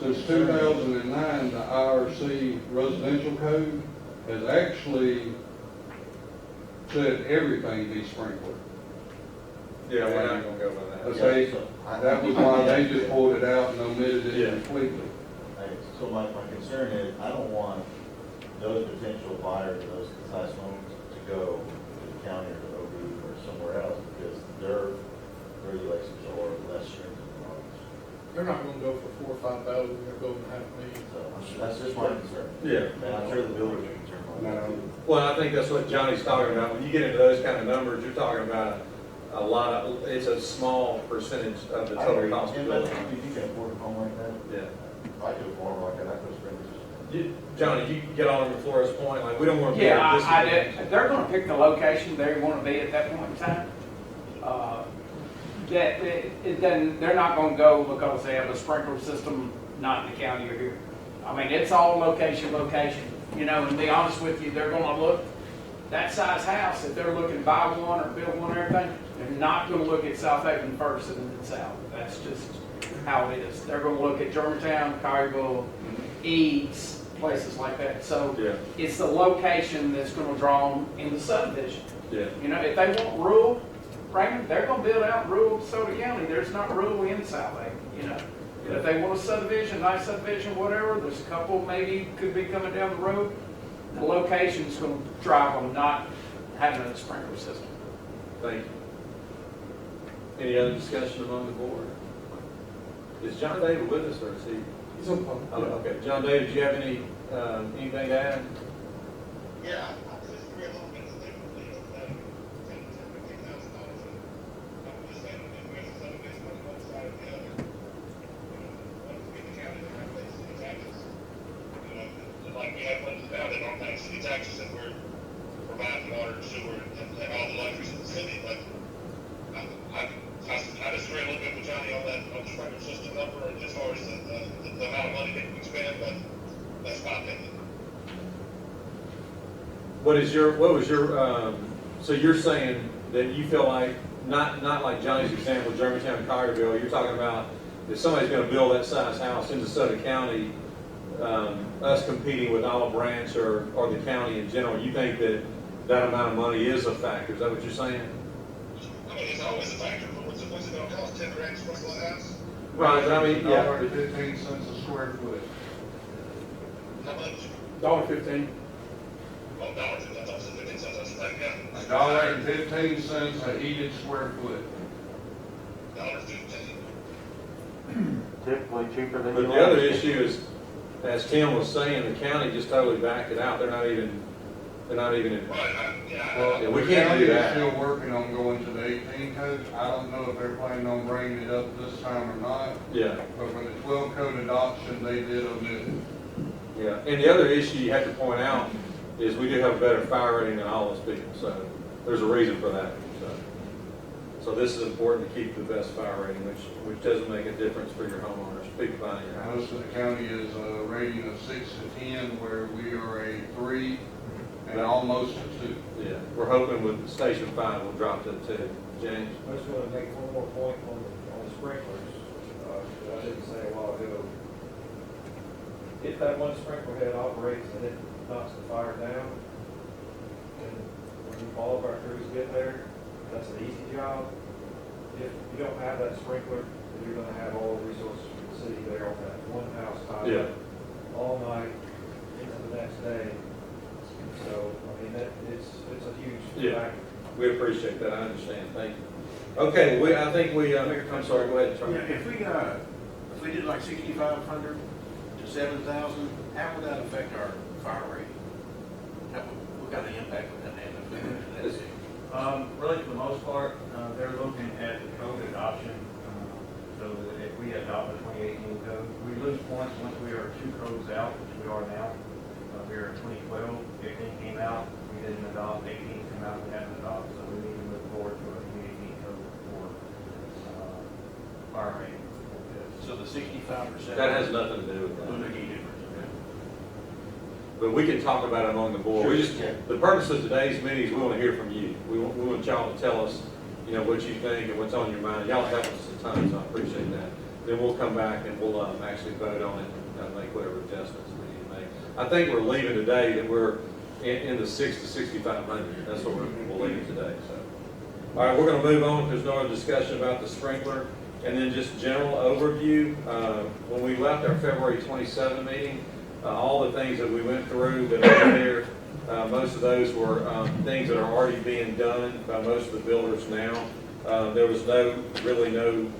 since 2009, the IRC residential code has actually said everything be sprinkled. Yeah, we're not gonna go by that. But they, that was why they just pulled it out and omitted it completely. So my concern is, I don't want those potential buyers of those size homes to go to the county or to OB or somewhere else, because their regulations are less stringent than ours. They're not gonna go for 4 or 5,000, they're going to $500,000. So that's just my concern. Yeah. And I'm sure the builders are concerned about that too. Well, I think that's what Johnny's talking about. When you get into those kind of numbers, you're talking about a lot of, it's a small percentage of the total cost of building. You can afford a home like that? Yeah. If I could afford one like that, I'd put sprinklers. Johnny, you get on Flores point, like, we don't want to. They're gonna pick the location they wanna be at that point in time. That, it doesn't, they're not gonna go because they have a sprinkler system not in the county or here. I mean, it's all location, you know, and to be honest with you, they're gonna look, that size house, if they're looking to buy one or build one or everything, they're not gonna look at Southaven first and then south. That's just how it is. They're gonna look at Germantown, Collierville, Eads, places like that. So it's the location that's gonna draw them in the subdivision. Yeah. You know, if they want rural, Raymond, they're gonna build out rural DeSoto County. There's not rural in Southaven, you know. And if they want a subdivision, nice subdivision, whatever, there's a couple maybe could be coming down the road. The location's gonna drive them, not having a sprinkler system. Thank you. Any other discussion among the board? Is John David with us, or is he? He's on phone. Oh, okay. John David, do you have any, anything to add? Yeah, I just read on this thing, $10,000 I'm just saying, some of this on one side or the other. Once we get the county to have these city taxes, you know, like we have ones now that don't pay city taxes and we're providing water and sewer and all the luxuries of the city, but I disagree a little bit with Johnny on that, on the sprinkler system number, and as far as the amount of money that we spend, but that's my opinion. What was your, so you're saying that you feel like, not like Johnny's example, Germantown and Collierville, you're talking about if somebody's gonna build that size house in DeSoto County, us competing with Olive Branch or the county in general, you think that that amount of money is a factor, is that what you're saying? I mean, it's always a factor, but what's it gonna cost, 10 grand to sprinkle a house? Right, but I mean, yeah. $1.15 a square foot. How much? $1.15. Oh, dollars, I thought it was 15 cents, I was like, yeah. $1.15 a heated square foot. $1.15. Typically cheaper than. But the other issue is, as Tim was saying, the county just totally backed it out, they're not even in. Well, we the can't county do is that. still working on going to the 18 code. I don't know if they're planning on bringing it up this time or not, Yeah, but for the 12 code adoption, they did omit it. yeah. And the other issue you have to point out is we do have a better fire rating than all those people, so there's a reason for that. So this is important to keep the best fire rating, which doesn't make a difference for your homeowners, people buying your house. Most of the county is a rating of 6 to 10, where we are a 3 and almost a 2. Yeah, we're hoping with Station 5 we'll drop to 2. James? I just want to make one more point on the sprinklers, that I didn't say a while ago. If that one sprinkler head operates and it knocks the fire down, and when all of our crews get there, that's an easy job. If you don't have that sprinkler, then you're gonna have all the resources from the city there on that one house tied up all night into the next day. So, I mean, it's a huge factor. We appreciate that, I understand, thank you. Okay, I think I'm sorry, go ahead, Charlie. Yeah, if we if we did like 6,500 to 7,000, how would that affect our fire rating? What kind of impact would that have if we went to that city? Really, for the most part, they're looking at the code adoption. So that if we adopt the 2018 code, we lose points once we are 2 codes out, which we are now. We are in 2012, 15 came out, we didn't adopt, 18 came out, we haven't adopted, so we need to move forward to a 2018 code for fire rating. So the 65%. That has nothing to do with that. Wouldn't make any difference, okay? But we can talk about it among the board. We just, the purpose of today's meeting is we want to hear from you. We want y'all to tell us, you know, what you think and what's on your mind. Y'all help us a ton, so I appreciate that. Then we'll come back and we'll actually vote on it and make whatever adjustments we need to make. I think we're leaving today that we're in the 6 to 6,500. That's what we'll leave today, so. All right, we're going to move on. There's no other discussion about the sprinkler. And then just general overview. When we left our February 27 meeting, all the things that we went through that are there, most of those were things that are already being done by most of the builders now. There was really no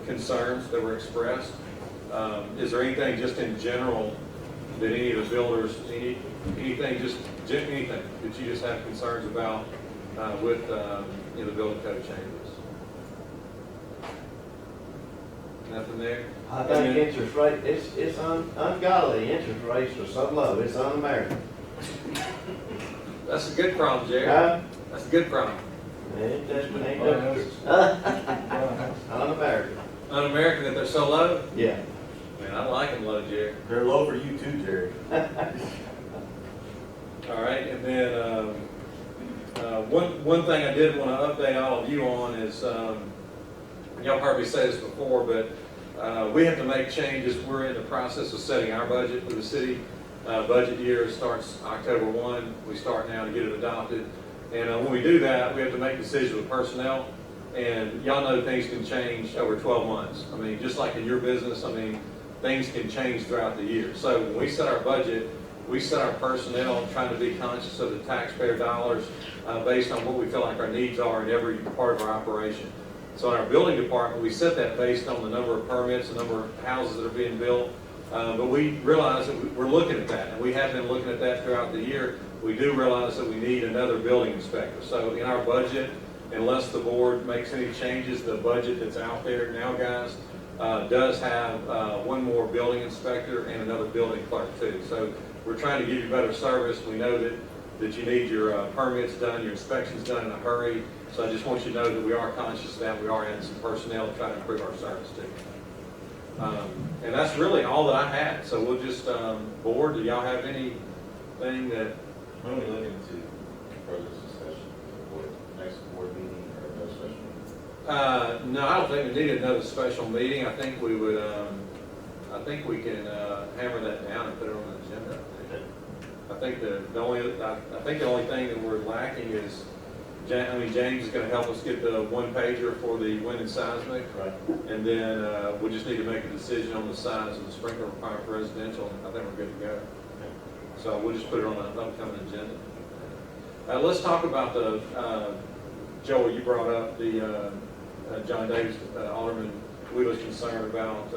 concerns that were expressed. Is there anything just in general that any of the builders, anything that you just have concerns about with the building code changes? Nothing there? I think interest rate, it's ungodly. Interest rates are so low, it's un-American. That's a good problem, Jerry. That's a good problem. Ain't un-American. Un-American that they're so low? Yeah. Man, I like them low, Jerry. They're low for you too, Jerry. All right, and then one thing I did want to update all of you on is, y'all heard me say this before, but we have to make changes. We're in the process of setting our budget for the city. Budget year starts October 1. We start now to get it adopted. And when we do that, we have to make decisions with personnel. And y'all know things can change over 12 months. I mean, just like in your business, I mean, things can change throughout the year. So when we set our budget, we set our personnel trying to be conscious of the taxpayer dollars based on what we feel like our needs are in every part of our operation. So in our building department, we set that based on the number of permits, the number of houses that are being built. But we realize that we're looking at that, and we have been looking at that throughout the year. We do realize that we need another building inspector. So in our budget, unless the board makes any changes, the budget that's out there now, guys, does have one more building inspector and another building clerk too. So we're trying to give you better service. We know that you need your permits done, your inspections done in a hurry. So I just want you to know that we are conscious of that. We are adding some personnel to try to improve our service too. And that's really all that I had. So we'll just, board, do y'all have anything that? When are we looking to further discussion for next board meeting or no special meeting? No, I don't think we need another special meeting. I think we would, I think we can hammer that down and put it on the agenda. I think the only thing that we're lacking is, James is going to help us get the one pager for the wind and seismic. Right. And then we just need to make a decision on the size of the sprinkler requirement for residential. I think we're good to go. So we'll just put it on an upcoming agenda. Let's talk about the, Joel, you brought up the John Davis, Alderman, we was concerned about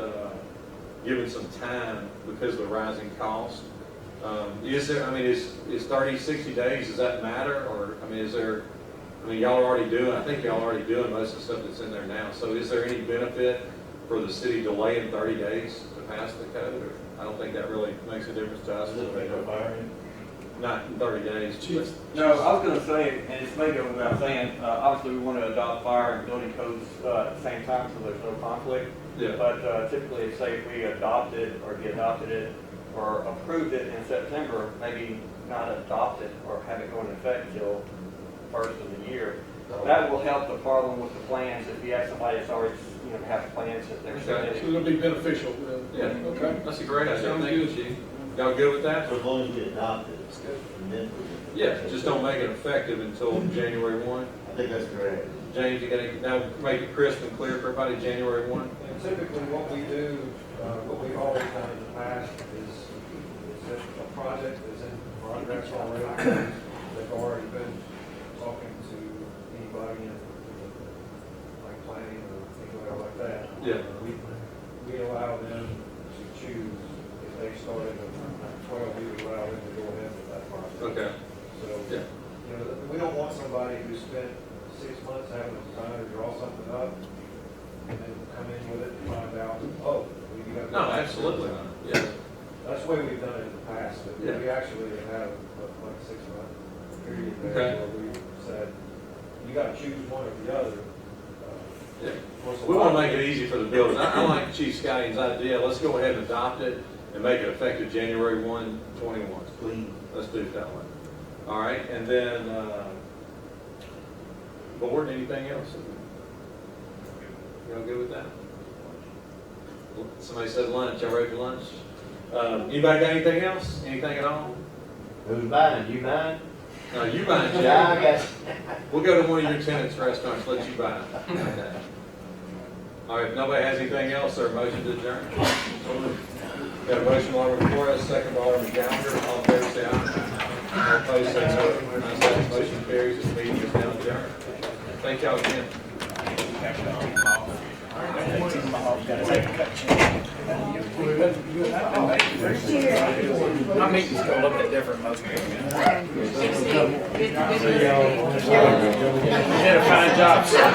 giving some time because of the rising cost. Is there, is 30, 60 days, does that matter? Or, y'all are already doing, I think y'all are already doing most of the stuff that's in there now. So is there any benefit for the city delaying 30 days to pass the code? Or I don't think that really makes a difference to us. Not in 30 days. No, I was gonna say, and it's maybe without saying, obviously we want to adopt fire and building codes at the same time so there's no conflict. Yeah. But typically, say if we adopted or he adopted it or approved it in September, maybe not adopt it or have it go into effect until first of the year. That will help the Parliament with the plans if you have somebody that's already, have plans that they're So submitting. it'll be beneficial. Yeah. Okay. That's a great idea. Sounds Thank you, good. Chief. Y'all good with that? So as long as we adopt it, it's good. And then Yeah, just don't make it effective until January 1. I think that's correct. James, you gotta, now make it crisp and clear for everybody, January 1. And typically what we do, what we've always done in the past is if a project is in progress already, they've already been talking to anybody in like planning or anybody like that. Yeah. We allow spent 6 months having to try to draw something up and then come in with it and find out, oh, you got. No, absolutely not, yeah. That's the way we've done it in the past, but Yeah. we actually have had like a 6-month period Okay. there where we said, you gotta choose one or the other. Yeah. Of course, a We lot want to of make it easy for the builders. I like Chief Scotty's idea. Let's go ahead and adopt it and make it effective January 1, 21. Clean. Let's do it that way. All right, and then, board, anything else? Y'all good with that? Somebody said lunch. Y'all ready for lunch? Anybody got anything else? Anything at all? Who's buying? You buying? No, you buy it. Yeah, I guess. We'll go to one of your tenants' restaurants, let you buy it. Okay. All right, if nobody has anything else, or a motion to adjourn? Got a motion by Alderman Flores, second by Alderman Gallagher, all in favor say aye. All opposed say no. Ayes have it, motion carries, this meeting is now adjourned. Thank y'all again. My meeting's go a little bit different than most people. Good. You did a fine job, sir.